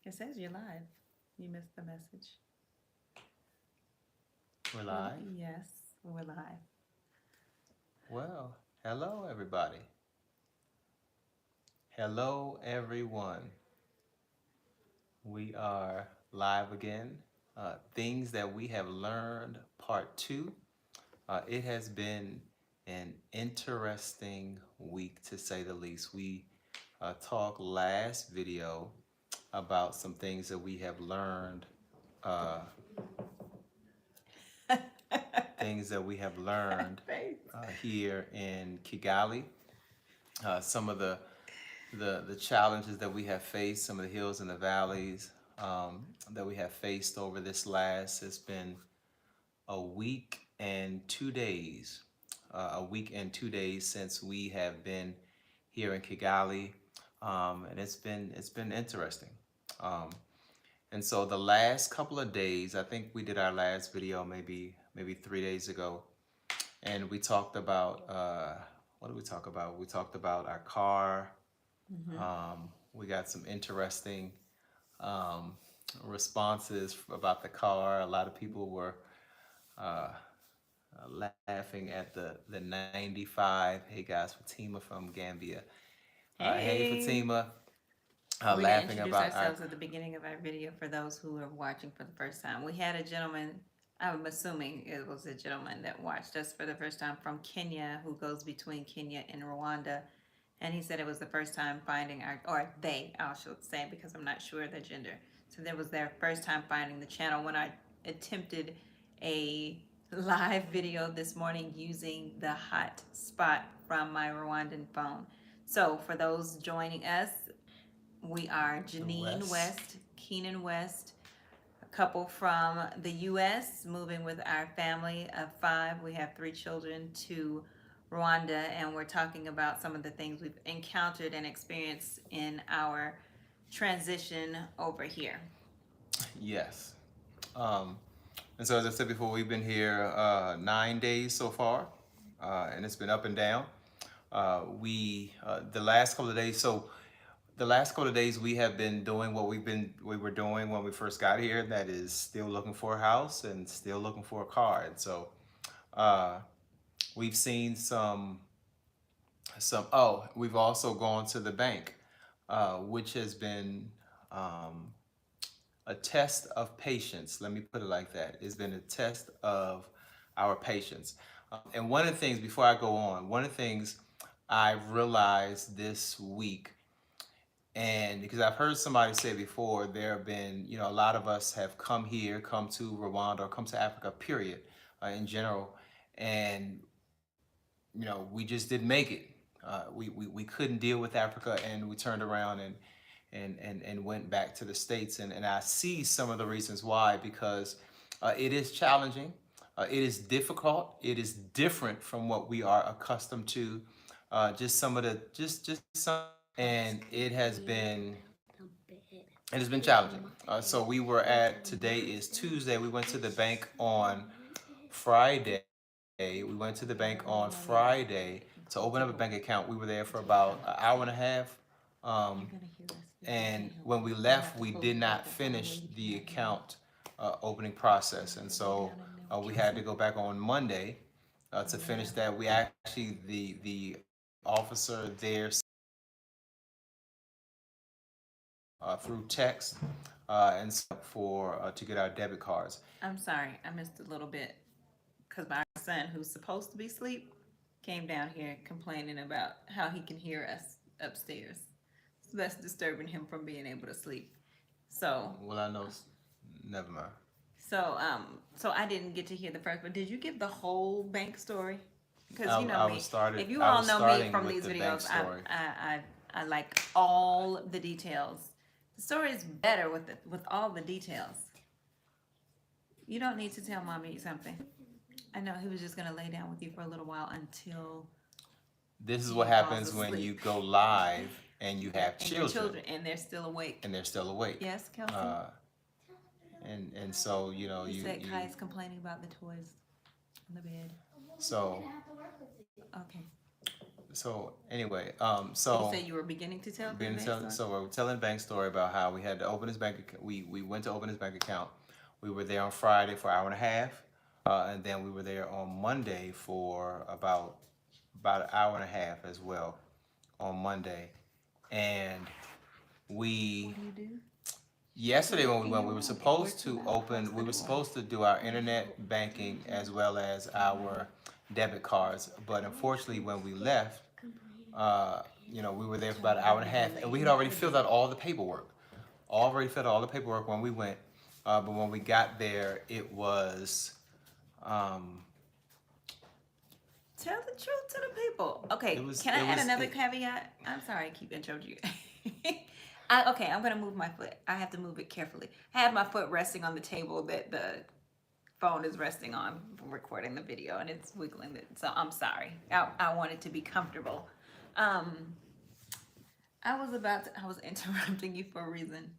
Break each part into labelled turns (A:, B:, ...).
A: It says you're live. You missed the message.
B: We're live?
A: Yes, we're live.
B: Well, hello everybody. Hello everyone. We are live again. Things that we have learned, part two. It has been an interesting week to say the least. We talked last video about some things that we have learned, uh, things that we have learned here in Kigali. Some of the challenges that we have faced, some of the hills and the valleys that we have faced over this last. It's been a week and 2 days, since we have been here in Kigali, and it's been interesting. Um, and so the last couple of days, I think we did our last video maybe 3 days ago, and we talked about what did we talk about? We talked about our car. We got some interesting um, responses about the car. A lot of people were uh, laughing at the 95. Hey guys, Fatima from Gambia. Hey
A: Hey.
B: Fatima,
A: We didn't
B: laughing
A: introduce
B: about our
A: ourselves at the beginning of our video for those who are watching for the first time. We had a gentleman, I'm assuming it was a gentleman that watched us for the first time from Kenya, who goes between Kenya and Rwanda. And he said it was the first time finding our, or they, I should say, because I'm not sure the gender. So that was their first time finding the channel when I attempted a live video this morning using the hotspot from my Rwandan phone. So for those joining us, we are Janine West, Keenan West, a couple from the U.S., moving with our family of 5. We have 3 children to Rwanda, and we're talking about some of the things we've encountered and experienced in our transition over here.
B: Yes. Um, and so as I said before, we've been here 9 days so far, and it's been up and down. The last couple of days, the last couple of days we have been doing what we were doing when we first got here. That is still looking for a house and still looking for a car. And so uh, we've seen some. Oh, we've also gone to the bank, which has been um, a test of patience. Let me put it like that. It's been a test of our patience. And one of the things, before I go on, one of the things I've realized this week, and because I've heard somebody say before, there have been, a lot of us have come here, come to Rwanda, or come to Africa, period, in general, and we just didn't make it. We couldn't deal with Africa, and we turned around and went back to the States. And I see some of the reasons why, because it is challenging, it is difficult, it is different from what we are accustomed to. Just some of the just some, and it has been challenging. So we were at today is Tuesday. We went to the bank on Friday. We went to the bank on Friday to open up a bank account. We were there for about an hour and a half. Um, and when we left, we did not finish the account opening process. And so we had to go back on Monday to finish that. We actually, the officer there through text and for to get our debit cards.
A: I'm sorry, I missed a little bit because my son, who's supposed to be asleep, came down here complaining about how he can hear us upstairs. So that's disturbing him from being able to sleep. So,
B: Well, I know. Never mind.
A: so I didn't get to hear the first, but did you give the whole bank story? Because
B: I,
A: you know
B: I
A: me.
B: was started.
A: If you
B: I
A: all
B: was
A: know me
B: starting
A: from
B: with
A: these
B: the bank
A: videos, I,
B: story.
A: I, I, I like all the details. The story is better with all the details. You don't need to tell mommy something. I know he was just gonna lay down with you for a little while until
B: This is
A: he
B: what
A: falls
B: happens when you
A: asleep.
B: go live and you have
A: And your
B: children
A: children, and they're still awake.
B: and they're still awake.
A: Yes, Kelsey.
B: And so
A: He said
B: you
A: Kai is complaining about the toys on the bed.
B: so
A: Okay.
B: So anyway,
A: You said you were beginning to tell the backstory?
B: so we're telling the bank story about how we had to open his bank account. We went to open his bank account. We were there on Friday for an hour and a half, and then we were there on Monday for about an hour and a half as well on Monday. And we
A: What do you do?
B: yesterday when we went, we were
A: It works
B: supposed to
A: without
B: open.
A: close
B: We
A: the
B: were
A: door.
B: supposed to do our internet banking as well as our debit cards, but unfortunately, when we left, uh, we were there for about an hour and a half, and we had already filled out all the paperwork. Already filled out all the paperwork when we went, but when we got there, it was. Um,
A: Tell the truth to the people. Okay,
B: it was.
A: can I
B: It
A: add
B: was.
A: another caveat? I'm sorry, I keep interrupting you. Okay, I'm gonna move my foot. I have to move it carefully. I have my foot resting on the table that the phone is resting on from recording the video, and it's wiggling it. So I'm sorry. I want it to be comfortable. Um, I was interrupting you for a reason.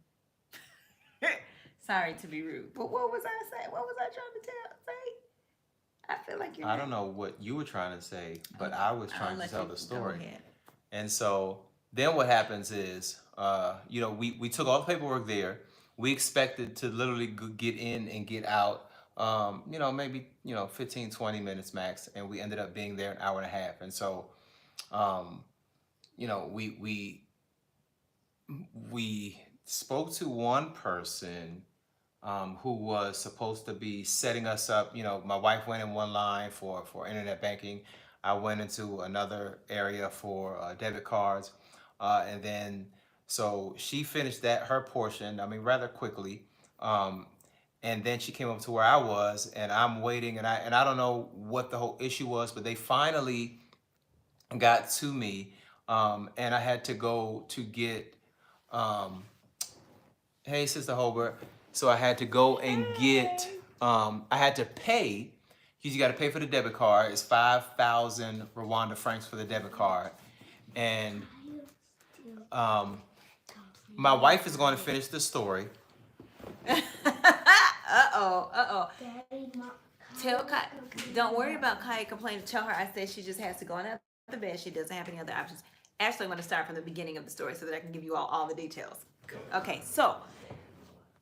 A: Sorry to be rude, but what was I saying? What was I trying to say? I feel like you're
B: I
A: not.
B: don't know what you were trying to say, but
A: Okay,
B: I was
A: I'll
B: trying to
A: let
B: tell
A: you
B: the
A: go
B: story.
A: ahead.
B: And so then what happens is, we took all the paperwork there. We expected to literally get in and get out, maybe, 15, 20 minutes max. And we ended up being there an hour and a half. And so, um, we spoke to one person who was supposed to be setting us up. My wife went in one line for internet banking. I went into another area for debit cards, and then so she finished that her portion. I mean, rather quickly. Um, and then she came up to where I was, and I'm waiting, and I don't know what the whole issue was, but they finally got to me, and I had to go to get. Um, Hey, Sister Holbert. So I had to go and get,
A: Hey.
B: I had to pay, because you got to pay for the debit card. It's 5,000 Rwanda francs for the debit card. And um, my wife is going to finish the story.
A: Uh-oh. Tell Kai, don't worry about Kai complaining. Tell her I said she just has to go on the bed. She doesn't have any other options. Actually, I'm going to start from the beginning of the story so that I can give you all the details. Okay, so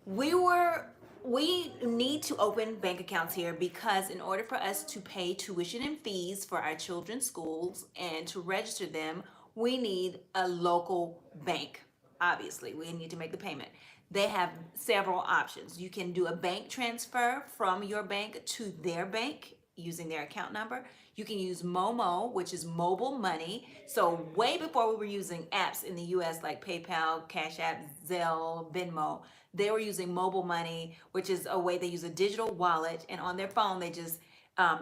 A: we were we need to open bank accounts here because in order for us to pay tuition and fees for our children's schools and to register them, we need a local bank. Obviously, we need to make the payment. They have several options. You can do a bank transfer from your bank to their bank using their account number. You can use Momo, which is mobile money. So way before we were using apps in the US like PayPal, Cashapp, Zelle, Venmo, they were using mobile money, which is a way they use a digital wallet, and on their phone they just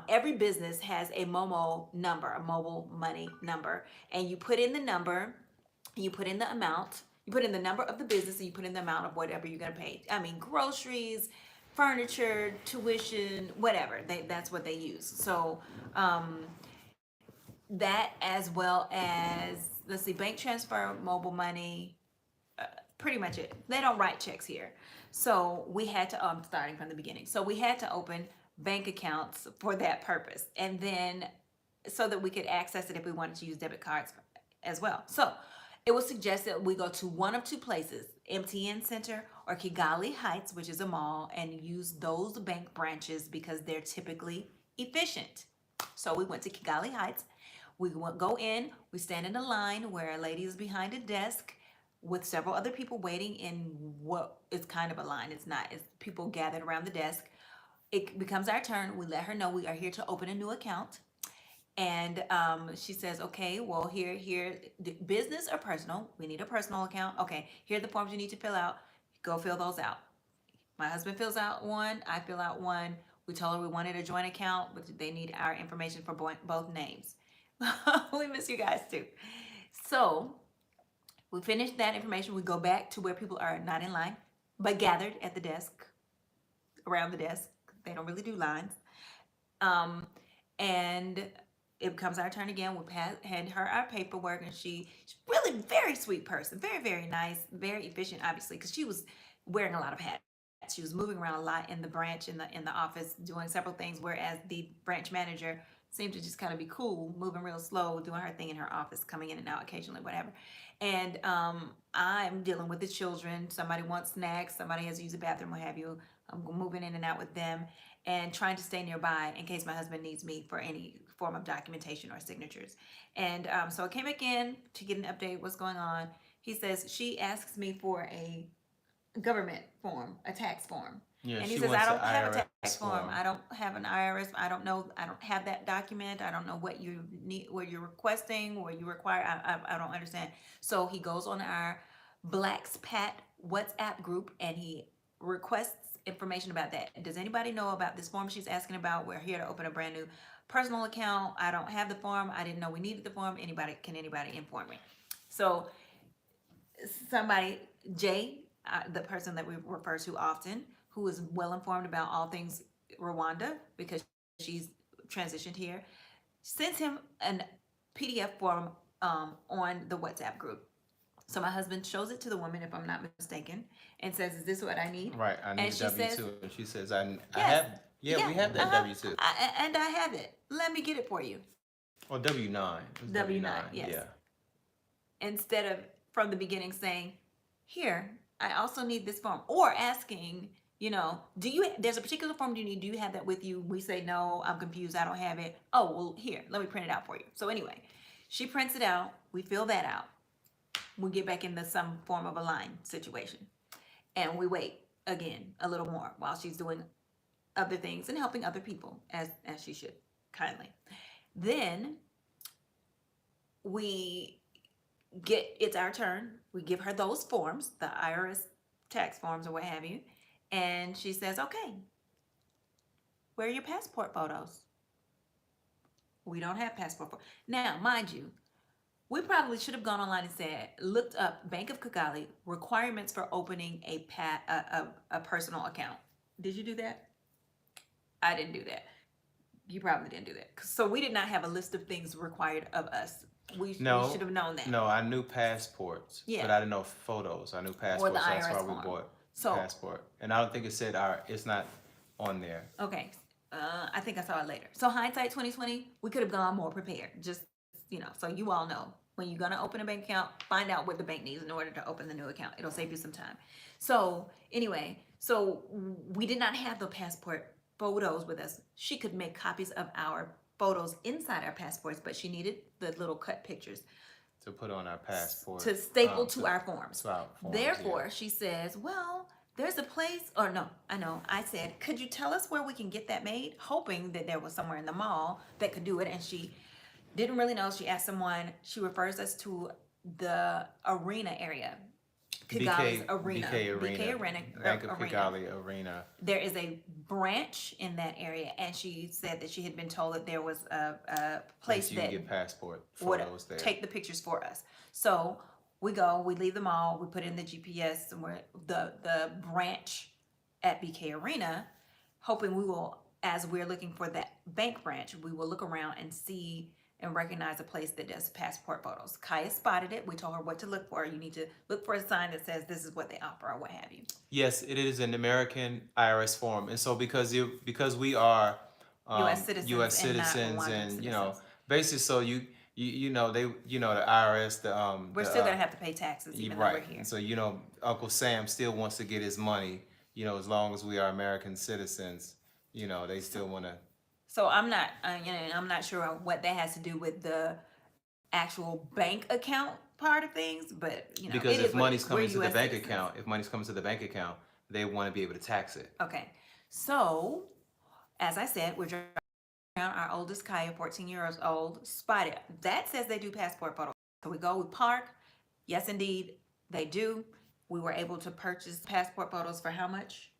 A: every business has a Momo number, a mobile money number, and you put in the number, you put in the amount, you put in the number of the business, and you put in the amount of whatever you're gonna pay. I mean, groceries, furniture, tuition, whatever. That's what they use. So that as well as let's see, bank transfer, mobile money, pretty much it. They don't write checks here. So we had to, starting from the beginning. So we had to open bank accounts for that purpose. And then so that we could access it if we wanted to use debit cards as well. So it was suggested we go to one of two places, MTN Center or Kigali Heights, which is a mall, and use those bank branches because they're typically efficient. So we went to Kigali Heights. We go in, we stand in a line where a lady is behind a desk with several other people waiting in what is kind of a line. It's not, it's people gathered around the desk. It becomes our turn. We let her know we are here to open a new account. And she says, okay, well, here, business or personal? We need a personal account. Okay, here are the forms you need to fill out. Go fill those out. My husband fills out one, I fill out one. We told her we wanted a joint account, but they need our information for both names. We miss you guys too. So we finish that information. We go back to where people are not in line, but gathered at the desk, around the desk. They don't really do lines. Um, and it becomes our turn again. We hand her our paperwork, and she's really very sweet person, very very nice, very efficient, obviously, because she was wearing a lot of hats. She was moving around a lot in the branch, in the office, doing several things. Whereas the branch manager seemed to just kind of be cool, moving real slow, doing her thing in her office, coming in and out occasionally, whatever. And I'm dealing with the children. Somebody wants snacks, somebody has to use the bathroom, what have you. I'm moving in and out with them and trying to stay nearby in case my husband needs me for any form of documentation or signatures. And so I came back in to get an update, what's going on. He says, she asks me for a government form, a tax form.
B: Yeah,
A: And he
B: she
A: says, I
B: wants an
A: don't have a tax
B: IRS
A: form.
B: form.
A: I don't have an IRS. I don't know. I don't have that document. I don't know what you need, what you're requesting, what you require. I don't understand. So he goes on our Blacks Pat WhatsApp group and he requests information about that. Does anybody know about this form she's asking about? We're here to open a brand new personal account. I don't have the form. I didn't know we needed the form. Can anybody inform me? So somebody, Jay, the person that we refer to often, who is well informed about all things Rwanda because she's transitioned here, sends him a PDF form on the WhatsApp group. So my husband shows it to the woman, if I'm not mistaken, and says, "Is this what I need?"
B: Right, I need
A: And
B: a
A: she
B: W
A: says,
B: two, and she says, "I
A: "Yes,
B: have, yeah,
A: yeah,
B: we have that W two
A: and I have it. Let me get it for you."
B: or W9. It's
A: W9,
B: W9,
A: yes.
B: yeah.
A: Instead of from the beginning saying, "Here, I also need this form," or asking, there's a particular form you need. Do you have that with you? We say, "No, I'm confused. I don't have it." "Oh, well, here, let me print it out for you." So anyway, she prints it out. We fill that out. We get back into some form of a line situation. And we wait again a little more while she's doing other things and helping other people as she should kindly. Then we it's our turn. We give her those forms, the IRS tax forms or what have you. And she says, "Okay, where are your passport photos?" We don't have passport photos. Now, mind you, we probably should have gone online and looked up Bank of Kigali requirements for opening a personal account. Did you do that? I didn't do that. You probably didn't do that. So we did not have a list of things required of us. We should have known that.
B: No, I knew passports,
A: Yeah.
B: but I didn't know photos. I knew passports,
A: Or the
B: so that's
A: IRS
B: why we
A: form.
B: bought
A: So
B: passport. And I don't think it said it's not on there.
A: okay, I think I saw it later. So hindsight 2020, we could have gone more prepared. Just so you all know, when you're gonna open a bank account, find out what the bank needs in order to open the new account. It'll save you some time. So anyway, so we did not have the passport photos with us. She could make copies of our photos inside our passports, but she needed the little cut pictures
B: To put on our passport.
A: to staple to our forms.
B: To our forms,
A: Therefore,
B: yeah.
A: she says, "Well, there's a place," or no, I know. I said, "Could you tell us where we can get that made?" Hoping that there was somewhere in the mall that could do it. And she didn't really know. She asked someone. She refers us to the arena area. Kigali's arena.
B: BK Arena. Bank of Kigali Arena.
A: There is a branch in that area, and she said that she had been told that there was a place
B: you
A: that
B: can get passport
A: would
B: photos there.
A: take the pictures for us. So we go, we leave the mall, we put in the GPS somewhere, the branch at BK Arena, hoping we will, as we're looking for that bank branch, we will look around and see and recognize a place that does passport photos. Kaya spotted it. We told her what to look for. You need to look for a sign that says this is what they offer or what have you.
B: Yes, it is an American IRS form, and so because we are
A: U.S. citizens,
B: U.S.
A: and not
B: citizens,
A: Rwandan
B: and
A: citizens.
B: basically, so the IRS,
A: We're still gonna have to pay taxes even though we're here.
B: So Uncle Sam still wants to get his money. As long as we are American citizens, they still want to.
A: So I'm not sure what that has to do with the actual bank account part of things, but
B: Because if money's coming to the
A: US
B: bank
A: citizens.
B: account, they want to be able to tax it.
A: Okay, so as I said, we're driving around. Our oldest Kaya, 14 years old, spotted that says they do passport photos. So we go, we park. Yes, indeed, they do. We were able to purchase passport photos for how much?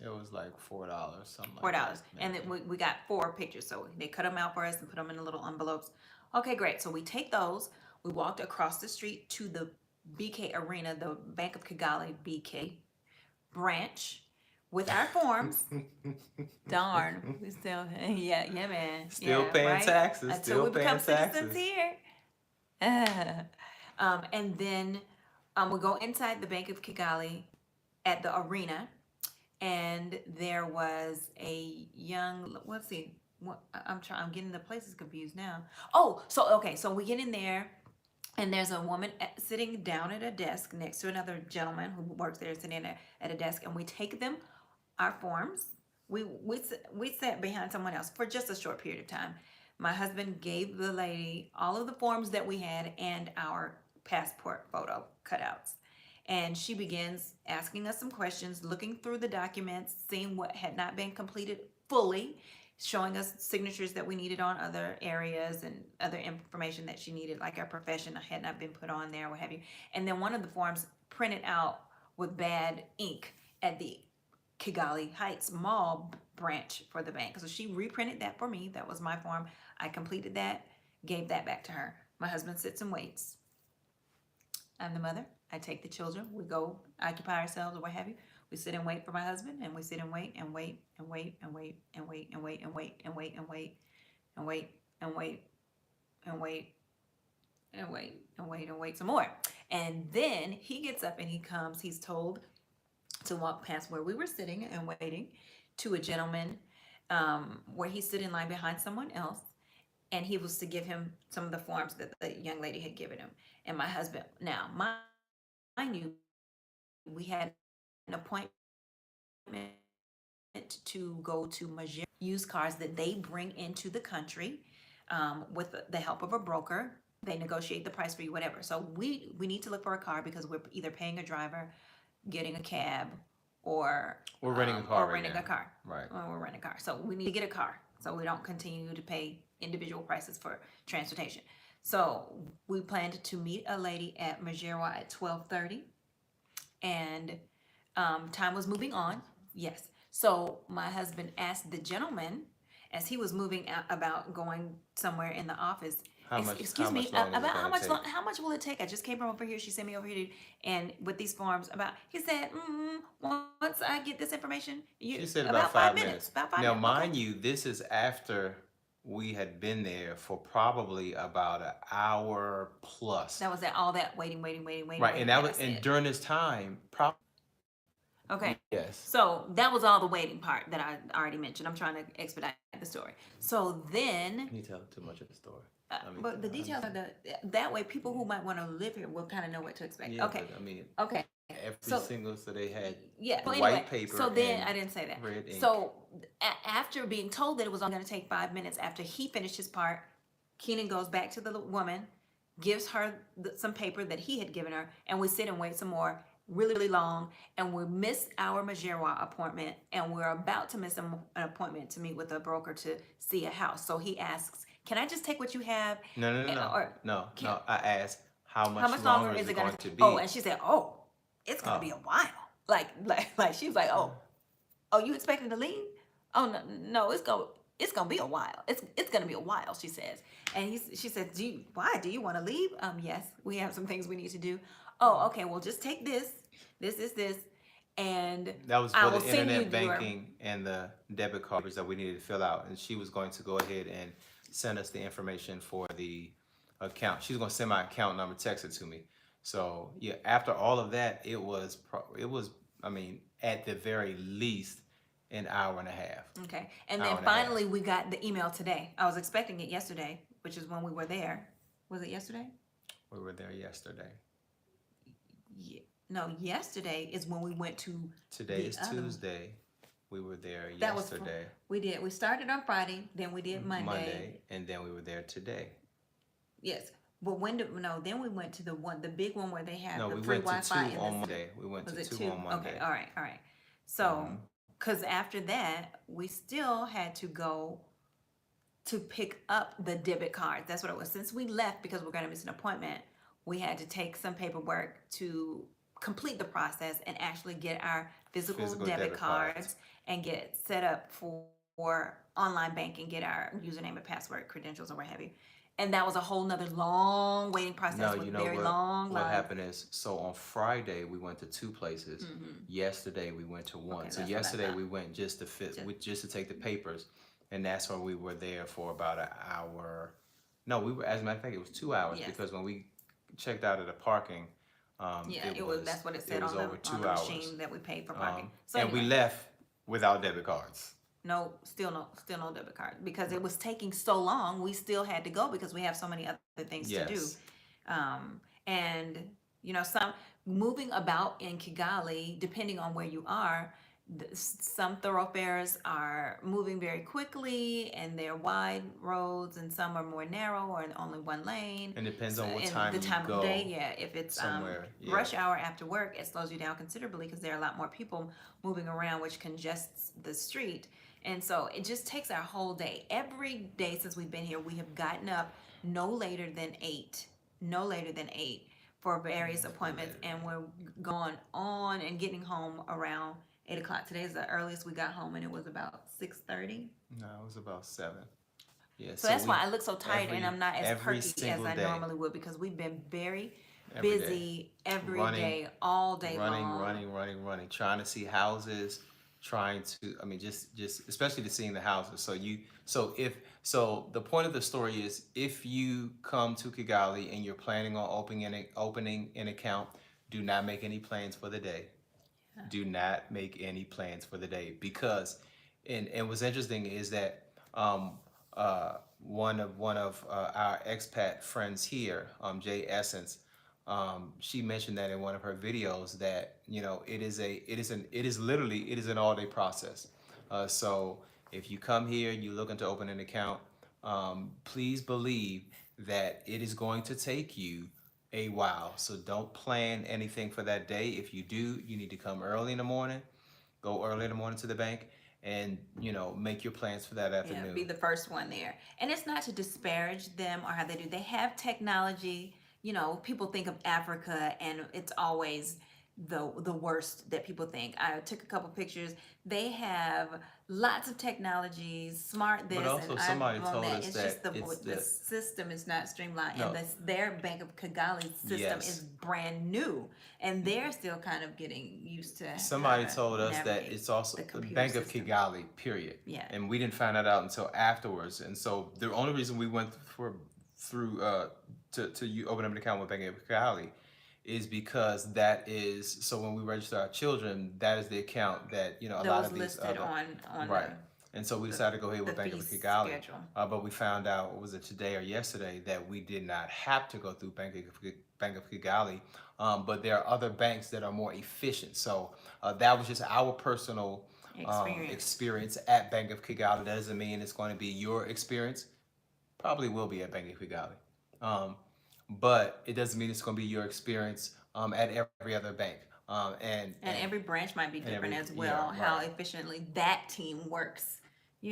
B: It was like $4, something like
A: $4,
B: that.
A: and then we got 4 pictures. So they cut them out for us and put them in the little envelopes. Okay, great. So we take those. We walked across the street to the BK Arena, the Bank of Kigali BK branch, with our forms. Darn, we still, yeah, man.
B: Still paying taxes.
A: Until
B: Still
A: we become
B: paying
A: citizens
B: taxes.
A: here. And then we go inside the Bank of Kigali at the arena, and there was a young, let's see, I'm getting the places confused now. Oh, so okay, so we get in there, and there's a woman sitting down at a desk next to another gentleman who works there, sitting at a desk, and we take them our forms. We sat behind someone else for just a short period of time. My husband gave the lady all of the forms that we had and our passport photo cutouts. And she begins asking us some questions, looking through the documents, seeing what had not been completed fully, showing us signatures that we needed on other areas and other information that she needed, like our profession had not been put on there, what have you. And then one of the forms printed out with bad ink at the Kigali Heights Mall branch for the bank. So she reprinted that for me. That was my form. I completed that, gave that back to her. My husband sits and waits. I'm the mother. I take the children. We go occupy ourselves or what have you. We sit and wait for my husband, and we sit and wait and wait and wait and wait and wait and wait and wait and wait and wait and wait and wait and wait and wait and wait and wait some more. And then he gets up and he comes. He's told to walk past where we were sitting and waiting to a gentleman where he stood in line behind someone else, and he was to give him some of the forms that the young lady had given him. And my husband, now mind you, we had an appointment to go to Major used cars that they bring into the country with the help of a broker. They negotiate the price for you, whatever. So we need to look for a car because we're either paying a driver, getting a cab, or
B: We're renting a car
A: or renting
B: now.
A: a car.
B: Right.
A: Or we're renting a car. So we need to get a car so we don't continue to pay individual prices for transportation. So we planned to meet a lady at Majerwa at 12:30, and time was moving on. Yes. So my husband asked the gentleman as he was moving out about going somewhere in the office. Excuse me, about how much will it take? I just came from over here. She sent me over here, and with these forms about. He said, once I get this information,
B: She said
A: about 5 minutes. About 5
B: Now,
A: minutes.
B: mind
A: Okay.
B: you, this is after we had been there for probably about an hour plus.
A: That was all that waiting.
B: Right, and and during this time,
A: okay.
B: yes.
A: So that was all the waiting part that I already mentioned. I'm trying to expedite the story. So then.
B: You tell too much of the story.
A: But the details are that way people who might want to live here will kind of know what to expect.
B: Yeah,
A: okay.
B: But,
A: okay.
B: So they had
A: White
B: anyway, paper.
A: So then I didn't say that.
B: Red ink.
A: So after being told that it was only going to take 5 minutes, after he finished his part, Keenan goes back to the woman, gives her some paper that he had given her, and we sit and wait some more, really long, and we miss our Majerwa appointment, and we're about to miss an appointment to meet with a broker to see a house. So he asks, "Can I just take what you have?"
B: No. I asked, how much
A: longer
B: is it going to be?
A: Oh, and she said, "Oh, it's gonna be a while." Like she was like, "Oh, you expecting to leave? Oh no, it's gonna be a while. It's gonna be a while," she says. And she said, "Why? Do you want to leave?" Yes, we have some things we need to do. Oh, okay. Well, just take this, and
B: that was for the internet banking and the debit cards that we needed to fill out. And she was going to go ahead and send us the information for the account. She's going to send my account number, text it to me. So yeah, after all of that, it was I mean, at the very least an hour and a half.
A: Okay, and then finally we got the email today. I was expecting it yesterday, which is when we were there. Was it yesterday?
B: We were there yesterday.
A: Yeah. No, yesterday is when we went to.
B: Today is Tuesday. We were there yesterday.
A: We did. We started on Friday, then we did Monday,
B: and then we were there today.
A: Yes, but then we went to the big one where they have the
B: we
A: free
B: went to
A: Wi-Fi.
B: two on Monday. We went to two on Monday.
A: Okay, all right. So, because after that, we still had to go to pick up the debit cards. That's what it was. Since we left because we're going to miss an appointment, we had to take some paperwork to complete the process and actually get our physical debit cards and get set up for online banking, get our username and password credentials or what have you. And that was a whole nother long waiting process with very long lines.
B: What happened is, so on Friday we went to two places. Yesterday we went to one. So yesterday we went just to take the papers, and that's why we were there for about an hour. No, we were, as a matter of fact, it was 2 hours because when we checked out of the parking,
A: it was that's what it said on the machine that we paid for parking.
B: So and we left without debit cards.
A: still no debit card because it was taking so long. We still had to go because we have so many other things to do.
B: Yes.
A: And some moving about in Kigali, depending on where you are, some thoroughfares are moving very quickly and they're wide roads, and some are more narrow or in only one lane.
B: And depends
A: So,
B: on what
A: and
B: time
A: the
B: you
A: time of day,
B: go
A: yeah, if it's
B: somewhere. Yeah.
A: rush hour after work, it slows you down considerably because there are a lot more people moving around, which congests the street. And so it just takes our whole day. Every day since we've been here, we have gotten up no later than 8, no later than 8 for various appointments, and we're going on and getting home around 8 o'clock. Today is the earliest we got home, and it was about 6:30.
B: No, it was about 7. Yeah.
A: So
B: So
A: that's why
B: we
A: I look so tired and I'm not as
B: every
A: perky as
B: single
A: I
B: day,
A: normally would because we've been very
B: every day,
A: busy every
B: running,
A: day, all day long.
B: running, trying to see houses, trying to, I mean, just especially to seeing the houses. So the point of the story is, if you come to Kigali and you're planning on opening an account, do not make any plans for the day. Do not make any plans for the day, because, and what's interesting is that one of our expat friends here, Jay Essence, she mentioned that in one of her videos that it is an all day process. So if you come here, you looking to open an account, please believe that it is going to take you a while. So don't plan anything for that day. If you do, you need to come early in the morning, go early in the morning to the bank, and make your plans for that
A: Yeah,
B: afternoon.
A: be the first one there. And it's not to disparage them or how they do. They have technology. People think of Africa and it's always the worst that people think. I took a couple pictures. They have lots of technologies, smart this
B: But also
A: and
B: somebody
A: iPhone
B: told
A: that.
B: us
A: It's
B: that
A: just
B: it's
A: the system is not streamlined,
B: no,
A: and their Bank of Kigali system is
B: yes.
A: brand new, and they're still kind of getting used to how
B: Somebody
A: to
B: told us that
A: navigate
B: it's also
A: the
B: the
A: computer
B: Bank of
A: system.
B: Kigali, period.
A: Yeah.
B: And we didn't find that out until afterwards. And so the only reason we went through to you open up an account with Bank of Kigali is because that is, so when we register our children, that is the account that a lot
A: Those
B: of these
A: listed
B: other,
A: on
B: right. And so we decided to go ahead
A: the
B: with Bank
A: fee
B: of Kigali.
A: schedule.
B: But we found out, was it today or yesterday, that we did not have to go through Bank of Kigali. But there are other banks that are more efficient. So that was just our personal experience at Bank of Kigali. That doesn't mean it's going to be your experience. Probably will be at Bank of Kigali. But it doesn't mean it's going to be your experience at every other bank.
A: And every branch might be different as
B: yeah,
A: well, how
B: right.
A: efficiently that team works, at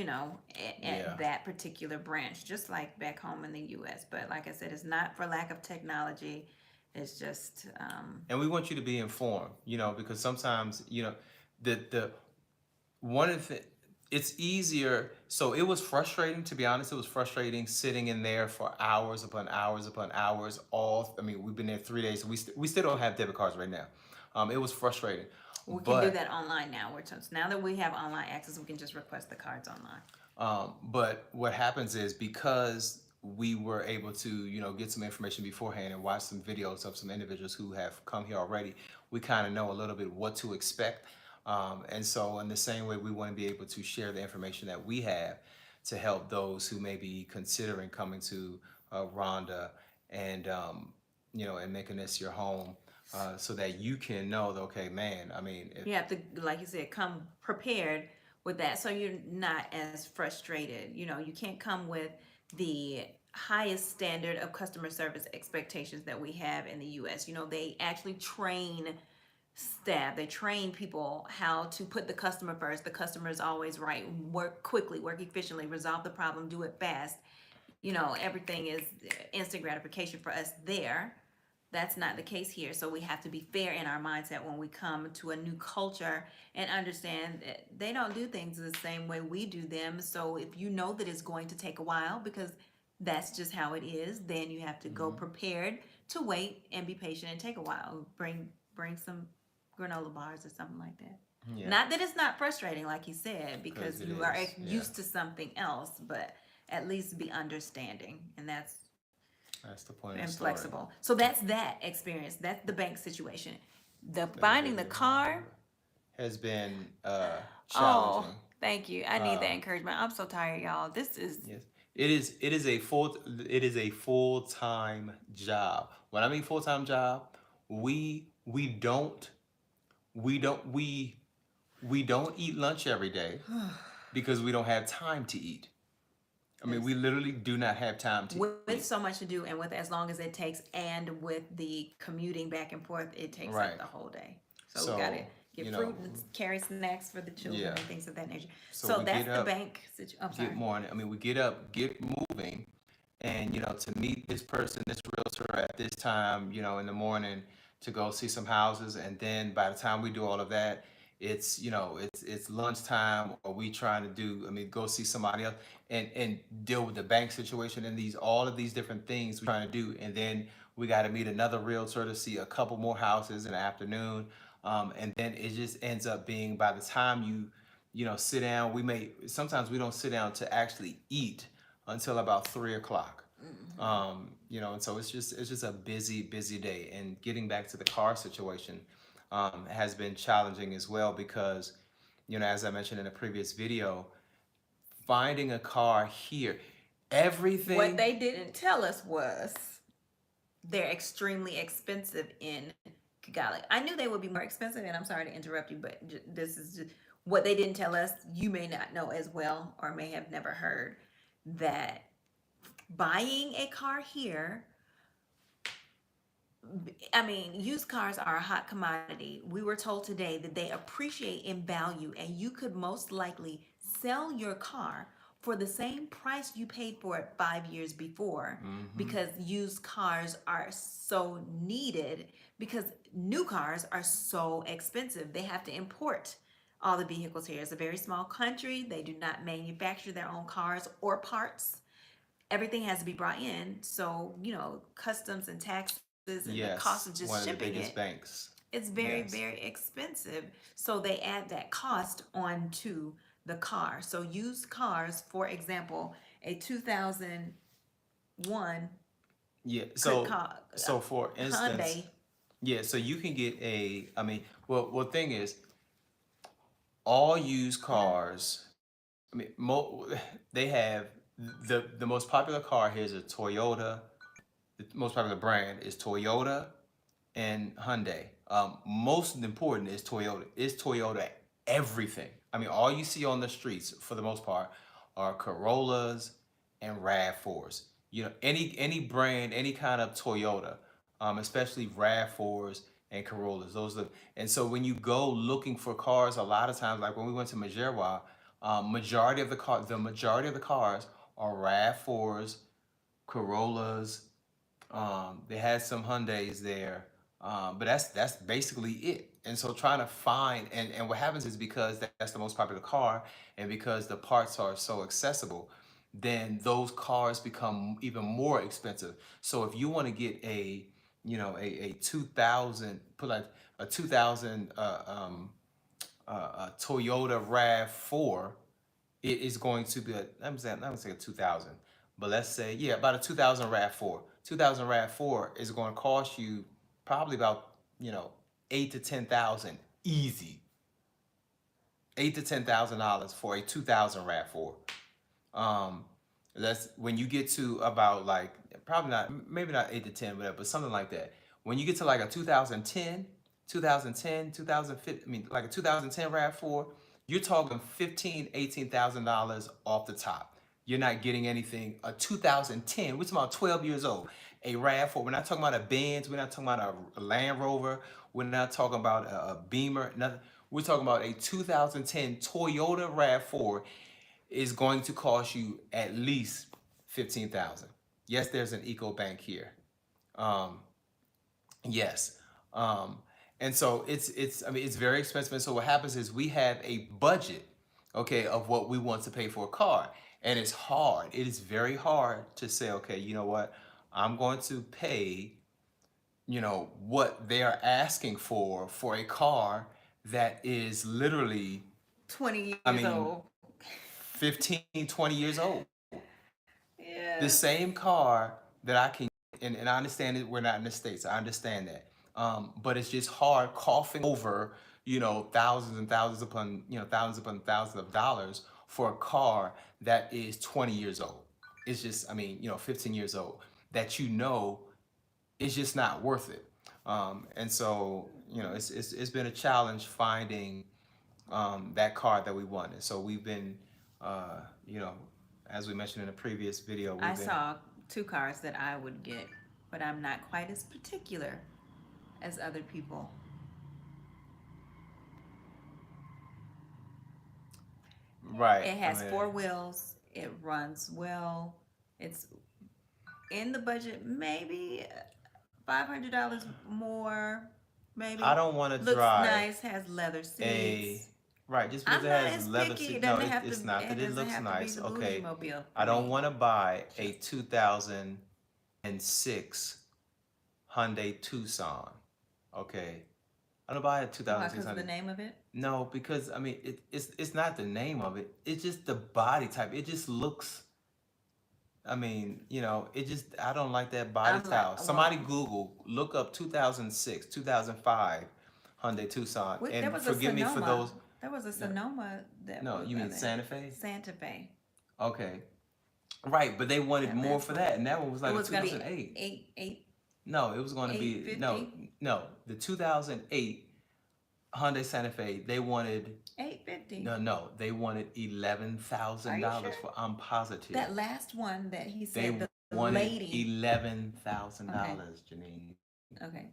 B: Yeah.
A: that particular branch, just like back home in the US. But like I said, it's not for lack of technology. It's just
B: And we want you to be informed, because sometimes, the one of the it's easier. So it was frustrating, to be honest. It was frustrating sitting in there for hours upon hours upon hours. I mean, we've been there 3 days. We still don't have debit cards right now. It was frustrating.
A: we can do
B: But
A: that online now. Now that we have online access, we can just request the cards online.
B: But what happens is, because we were able to, get some information beforehand and watch some videos of some individuals who have come here already, we kind of know a little bit what to expect. And so in the same way, we want to be able to share the information that we have to help those who may be considering coming to Rwanda, and, and making this your home, so that you can know that, okay, man, I mean,
A: You have to, like you said, come prepared with that so you're not as frustrated. You can't come with the highest standard of customer service expectations that we have in the US. They actually train staff, they train people how to put the customer first. The customer is always right. Work quickly, work efficiently, resolve the problem, do it fast. Everything is instant gratification for us there. That's not the case here. So we have to be fair in our mindset when we come to a new culture and understand that they don't do things the same way we do them. So if you know that it's going to take a while, because that's just how it is, then you have to go prepared to wait and be patient and take a while. Bring some granola bars or something like that.
B: yeah.
A: Not that it's not frustrating, like you said, because
B: It
A: you are
B: is, yeah.
A: used to something else, but at least be understanding, and that's
B: the point of
A: and
B: the story.
A: flexible. So that's that experience. That's the bank situation. The finding the car.
B: Has been
A: Oh,
B: challenging.
A: Thank you. I need that
B: Um,
A: encouragement. I'm so tired, y'all. This is
B: yes, it is a full time job. When I mean full time job, we don't we don't we don't eat lunch every day because we don't have time to eat. I mean, we
A: listen.
B: literally do not have time to
A: With
B: eat.
A: so much to do and with as long as it takes and with the commuting back and forth, it takes up
B: Right.
A: the whole day. So we got to
B: So,
A: get
B: you
A: fruit
B: know,
A: and carry snacks for the children
B: yeah.
A: and things of that nature.
B: So
A: So
B: we
A: that's
B: get
A: the
B: up,
A: bank situation. I'm
B: get
A: sorry.
B: morning. I mean, we get up, get moving, and to meet this person, this realtor at this time, in the morning to go see some houses, and then by the time we do all of that, it's lunchtime, or we trying to do, I mean, go see somebody else and deal with the bank situation and these all of these different things we trying to do, and then we got to meet another realtor to see a couple more houses in the afternoon, and then it just ends up being by the time sit down. Sometimes we don't sit down to actually eat until about 3 o'clock. And so it's just a busy day. And getting back to the car situation, has been challenging as well because, as I mentioned in a previous video, finding a car here,
A: What
B: everything.
A: they didn't tell us was they're extremely expensive in Kigali. I knew they would be more expensive, and I'm sorry to interrupt you, but this is just what they didn't tell us. You may not know as well, or may have never heard that buying a car here, I mean, used cars are a hot commodity. We were told today that they appreciate in value, and you could most likely sell your car for the same price you paid for it 5 years before
B: Hmm.
A: because used cars are so needed because new cars are so expensive. They have to import all the vehicles here. It's a very small country. They do not manufacture their own cars or parts. Everything has to be brought in. So, customs and taxes and the cost of just
B: Yes,
A: shipping
B: one of the
A: it,
B: biggest banks.
A: it's very, very
B: Yes.
A: expensive. So they add that cost onto the car. So used cars, for example, a 2001
B: Yeah.
A: could
B: So,
A: cost
B: for instance,
A: Hyundai.
B: yeah. So you can get I mean, well, thing is, all used cars. I mean, they have the most popular car here is a Toyota. The most popular brand is Toyota and Hyundai. Most important is Toyota. Is Toyota everything? I mean, all you see on the streets for the most part are Corollas and Rav4s. Any brand, any kind of Toyota, especially Rav4s and Corollas. And so when you go looking for cars, a lot of times, like when we went to Majerwa, the majority of the cars are Rav4s, Corollas, they had some Hyundais there, but that's basically it. And so trying to find and what happens is because that's the most popular car, and because the parts are so accessible, then those cars become even more expensive. So if you want to get a 2000, put like a 2000 a Toyota Rav4, it is going to be I'm gonna say a 2000, but let's say, yeah, about a 2000 Rav4. 2000 Rav4 is going to cost you probably about, 8 to 10,000 easy. $8 to 10,000 for a 2000 Rav4. Um, that's when you get to about like probably not, maybe not 8 to 10, whatever, but something like that. When you get to like a 2010, 2010, 2015, I mean like a 2010 Rav4, you're talking 15, $18,000 off the top. You're not getting anything. A 2010, we're talking about 12 years old. A Rav4. We're not talking about a Benz. We're not talking about a Land Rover. We're not talking about a Beamer. Nothing. We're talking about a 2010 Toyota Rav4 is going to cost you at least 15,000. Yes, there's an eco bank here. Um, yes. Um, and so I mean it's very expensive. And so what happens is we have a budget, okay, of what we want to pay for a car. And it's hard. It is very hard to say, okay, you know what? I'm going to pay, what they are asking for a car that is literally,
A: 20
B: I
A: years
B: mean,
A: old.
B: 15, 20 years old. The
A: Yes.
B: same car that I can, and I understand that we're not in the States. I understand that. But it's just hard coughing over thousands and thousands upon, thousands of dollars for a car that is 20 years old. It's just, 15 years old, that it's just not worth it. And so, it's been a challenge finding that car that we wanted. So we've been, uh, you know, as we mentioned in a previous video,
A: I
B: we've been
A: saw two cars that I would get, but I'm not quite as particular as other people.
B: right.
A: It has four wheels. It runs well. It's in the budget, maybe $500 more.
B: I
A: Maybe
B: don't want to
A: looks
B: drive
A: nice. Has leather
B: a
A: seats.
B: right just because
A: I'm
B: it
A: not
B: has
A: as
B: leather
A: picky. It
B: seat. No,
A: doesn't have to.
B: it's not
A: It
B: that it
A: doesn't
B: looks
A: have to be
B: nice.
A: the bougie
B: Okay,
A: mobile
B: I
A: for
B: don't
A: me.
B: want to buy a 2006 Hyundai Tucson. Okay, I don't buy a
A: Why?
B: 2006
A: Because of the
B: Hyundai.
A: name of it.
B: No, because it's not the name of it. It's just the body type. It just looks. It just I don't like that body
A: I'm like,
B: style. Somebody
A: well,
B: Google, look up 2006, 2005 Hyundai Tucson,
A: there
B: and
A: was a
B: forgive me for
A: Sonoma.
B: those.
A: There was a
B: No,
A: Sonoma that
B: no,
A: was
B: you mean
A: there.
B: Santa Fe?
A: Santa Fe.
B: Okay, right, but they wanted
A: That
B: more
A: last
B: for
A: one.
B: that, and that one was
A: It
B: like a
A: was gonna be
B: 2008.
A: eight
B: No, it was going to
A: eight
B: be no,
A: fifty.
B: no. The 2008 Hyundai Santa Fe, they wanted
A: 850.
B: no, they wanted eleven
A: Are
B: thousand
A: you sure?
B: dollars for. I'm positive.
A: That last one that he said,
B: They
A: the
B: wanted
A: lady. Okay,
B: $11,000, Janine.
A: okay.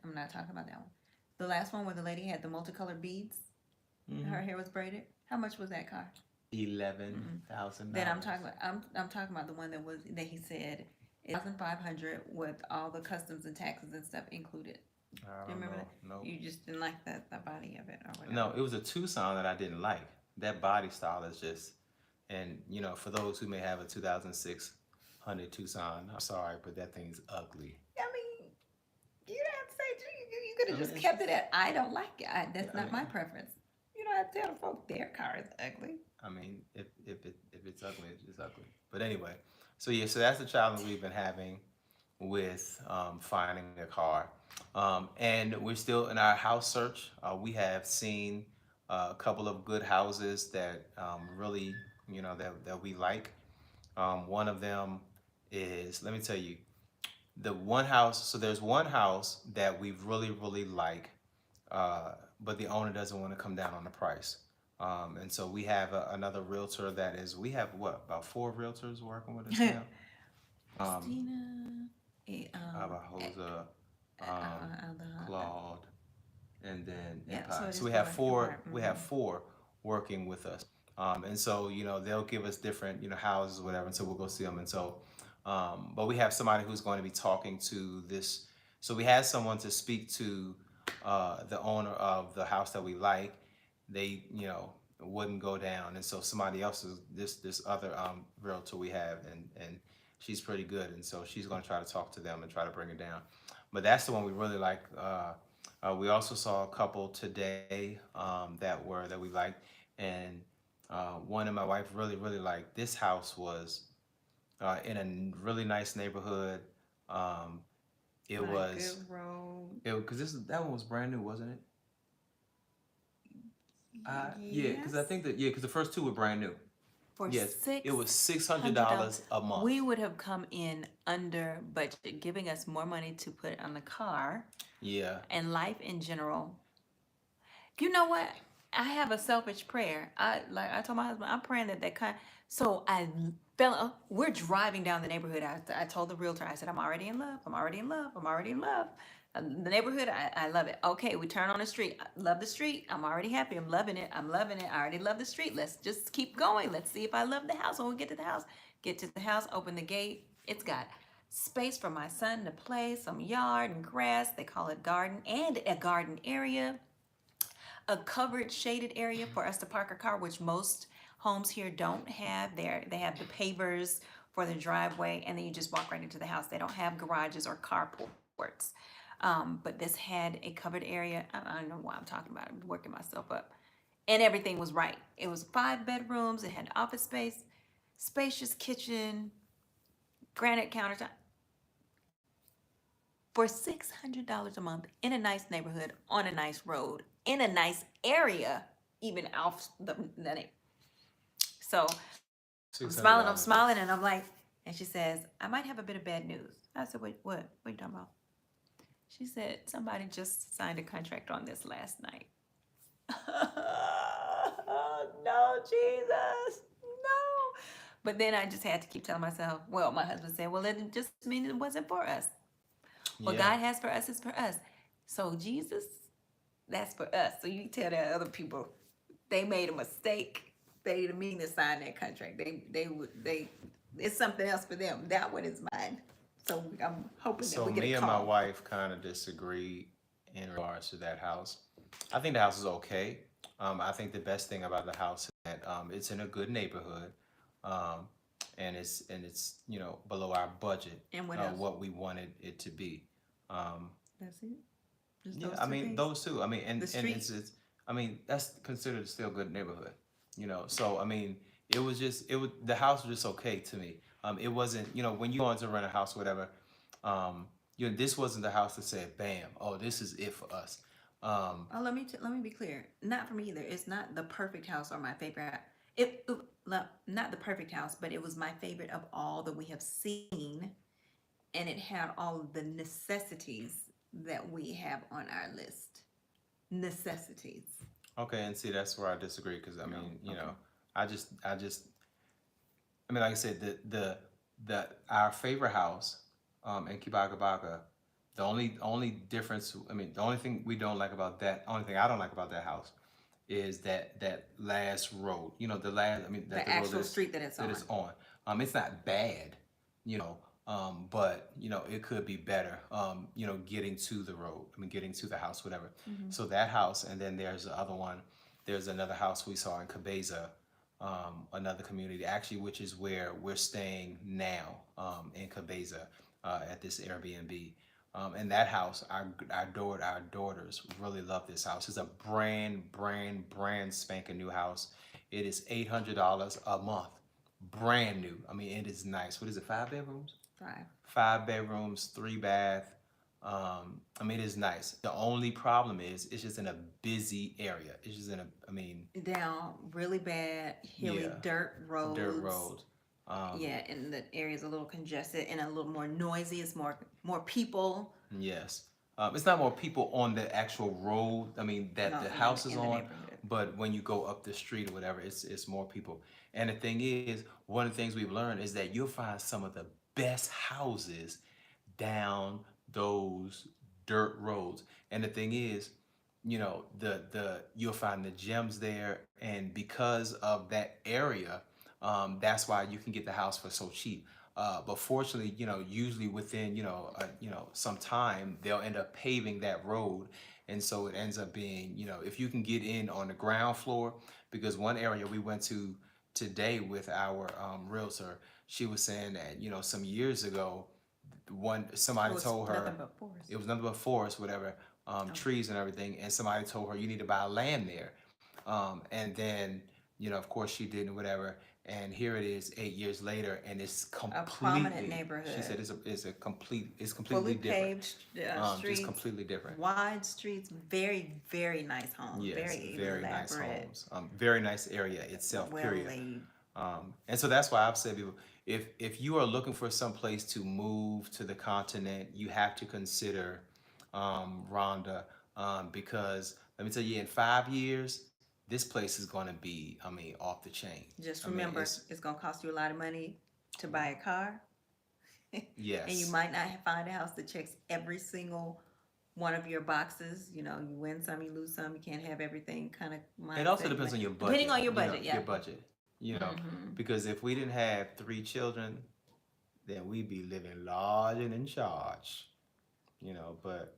A: I'm not talking about that one. The last one where the lady had the multicolored beads and
B: Mm-hmm.
A: her hair was braided. How much was that car?
B: eleven
A: Mm-mm.
B: thousand
A: That I'm
B: dollars.
A: talking about. I'm talking about the one that he said is 1,500 with all the customs and taxes and stuff included.
B: I
A: Do you
B: don't
A: remember
B: know.
A: that?
B: No,
A: You just didn't like the body of it or
B: no,
A: whatever.
B: it was a Tucson that I didn't like. That body style is just, and for those who may have a 2006 Hyundai Tucson, I'm sorry, but that thing's ugly.
A: I mean, you don't have to say you could
B: I
A: have
B: mean,
A: just
B: it's
A: kept
B: just,
A: it at I don't like it.
B: yeah,
A: That's
B: I
A: not my
B: mean,
A: preference. You don't have to tell the folk their car is ugly.
B: if it's ugly, it's just ugly. But anyway, so yeah, so that's the challenge we've been having with finding a car. And we're still in our house search. We have seen a couple of good houses that really, that we like. One of them is, let me tell you, the one house. So there's one house that we really, really like, but the owner doesn't want to come down on the price. And so we have another realtor we have what, about four realtors working with us now? Um,
A: Christina, eh,
B: Abahosa,
A: the
B: Claude, and then
A: yeah. So
B: Empire.
A: it
B: So
A: is four. Empire.
B: we have four working with us. And so, they'll give us different, houses, whatever, and so we'll go see them. And so, but we have somebody who's going to be talking to this. So we had someone to speak to the owner of the house that we like. They, wouldn't go down. And so somebody else is this other realtor we have, and she's pretty good. And so she's going to try to talk to them and try to bring it down. But that's the one we really like. We also saw a couple today that we liked, and one and my wife really really liked. This house was in a really nice neighborhood. Um, it
A: My
B: was
A: good road.
B: because that one was brand new, wasn't it? Yeah, because I
A: Yes.
B: think that, yeah, because the first two were brand new.
A: For
B: Yes, it was six hundred
A: $600,
B: dollars a month.
A: we would have come in under budget, giving us more money to put on the car
B: Yeah,
A: and life in general. You know what? I have a selfish prayer. I told my husband, I'm praying that kind. So I fell. We're driving down the neighborhood. I told the realtor, I said, I'm already in love. I'm already in love. I'm already in love. The neighborhood, I love it. Okay, we turn on the street. I love the street. I'm already happy. I'm loving it. I'm loving it. I already love the street. Let's just keep going. Let's see if I love the house when we get to the house. Get to the house, open the gate. It's got space for my son to play, some yard and grass. They call it garden, and a garden area, a covered shaded area for us to park our car, which most homes here don't have. They have the pavers for the driveway, and then you just walk right into the house. They don't have garages or carports. But this had a covered area. I don't know why I'm talking about it. I'm working myself up. And everything was right. It was 5 bedrooms. It had office space, spacious kitchen, granite countertop. For $600 a month in a nice neighborhood on a nice road, in a nice area, even off the name. So I'm
B: $600.
A: smiling, and I'm like, and she says, I might have a bit of bad news. I said, wait, what? What are you talking about? She said, somebody just signed a contract on this last night. No, Jesus, no. But then I just had to keep telling myself, well, my husband said, well, it just means it wasn't for us. What
B: Yeah.
A: God has for us is for us. So Jesus, that's for us. So you tell that other people, they made a mistake. They didn't mean to sign that contract. They it's something else for them. That one is mine. So I'm hoping that
B: So
A: we get a
B: me and my
A: call.
B: wife kind of disagree in regards to that house. I think the house is okay. I think the best thing about the house is that it's in a good neighborhood, um, and it's below our budget,
A: And what else?
B: what we wanted it to be. Um,
A: That's it. Just
B: yeah,
A: those
B: I
A: two
B: mean
A: things.
B: those two. I mean,
A: The
B: and
A: street.
B: it's I mean that's considered still a good neighborhood. So I mean the house was just okay to me. It wasn't when you go into rent a house or whatever. Um, this wasn't the house that said, "Bam, oh, this is it for us." Um,
A: Oh, let me be clear. Not for me either. It's not the perfect house or my favorite. Not the perfect house, but it was my favorite of all that we have seen, and it had all of the necessities that we have on our list. Necessities.
B: okay, and see that's where I disagree because I
A: No.
B: mean,
A: Okay.
B: I mean, like I said, the our favorite house, in Kibagabaga, the only difference, I mean, the only thing we don't like about that, only thing I don't like about that house, is that last road. The last, I mean, that
A: The
B: the road
A: actual street that it's
B: that
A: on.
B: it's on. It's not bad, but it could be better. Getting to the road. I mean, getting to the house, whatever.
A: Mm-hmm.
B: So that house, and then there's the other one. There's another house we saw in Cabeza, another community, actually, which is where we're staying now, in Cabeza, at this Airbnb. And that house, our daughters really love this house. It's a brand spanking new house. It is $800 a month, brand new. I mean, it is nice. What is it? 5 bedrooms?
A: 5.
B: 5 bedrooms, 3 bath. I mean, it is nice. The only problem is it's just in a busy area. It's just in a, I mean,
A: Down really bad, hilly
B: yeah,
A: dirt
B: dirt
A: roads.
B: road. Um,
A: Yeah, and the area's a little congested and a little more noisy. It's more people.
B: yes. It's not more people on the actual road. I mean, that
A: No,
B: the house is
A: in the
B: on,
A: neighborhood.
B: but when you go up the street or whatever, it's more people. And the thing is, one of the things we've learned is that you'll find some of the best houses down those dirt roads. And the thing is, the you'll find the gems there, and because of that area, that's why you can get the house for so cheap. But fortunately, usually within some time, they'll end up paving that road, and so it ends up being if you can get in on the ground floor, because one area we went to today with our realtor, she was saying that some years ago,
A: It
B: somebody
A: was
B: told
A: nothing
B: her
A: but forest.
B: it was nothing but forest, whatever, trees and everything, and somebody told her you need to buy land there, and then of course she didn't, whatever, and here it is 8 years later, and it's
A: A prominent
B: completely. She
A: neighborhood.
B: said it's completely
A: Fully
B: different,
A: paved
B: just
A: streets,
B: completely different.
A: wide streets, very, very nice homes.
B: Yes,
A: Very
B: very nice
A: elaborate,
B: homes, very nice area itself.
A: well
B: Period.
A: laid.
B: And so that's why I've said people, if you are looking for some place to move to the continent, you have to consider Rhonda, because let me tell you, in 5 years, this place is going to be, I mean, off the chain.
A: Just
B: I mean,
A: remember, it's going to cost you a lot of money to buy a car. And you
B: yes,
A: might not find a house that checks every single one of your boxes. You win some, you lose some. You can't have everything kind of
B: it also
A: mindset.
B: depends on your budget.
A: Depending on your budget,
B: Your
A: yeah.
B: budget.
A: Hmm.
B: Because if we didn't have 3 children, then we'd be living large and in charge. But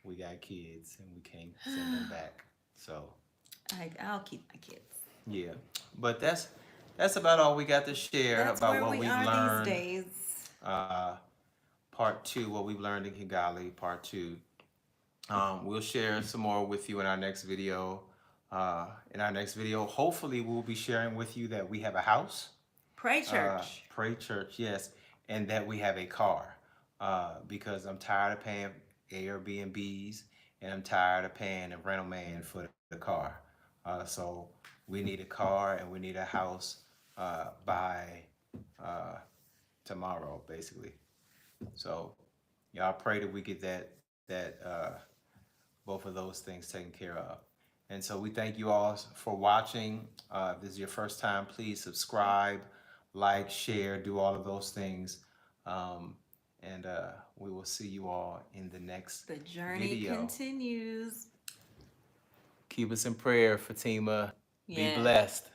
B: we got kids and we can't send them back. So
A: I'll keep my kids.
B: yeah, but that's about all we got to share
A: That's
B: about
A: where
B: what
A: we
B: we've
A: are
B: learned.
A: these days.
B: Part two, what we've learned in Kigali. Part two. We'll share some more with you in our next video. Hopefully, we'll be sharing with you that we have a house.
A: Pray church.
B: Pray church, yes, and that we have a car, because I'm tired of paying Airbnbs and I'm tired of paying a rental man for the car. So we need a car and we need a house by uh, tomorrow, basically. So y'all pray that we get that both of those things taken care of. And so we thank you all for watching. If this is your first time, please subscribe, like, share, do all of those things. Um, and we will see you all in the next
A: The journey
B: video.
A: continues.
B: Keep us in prayer, Fatima. Be
A: Yes.
B: blessed.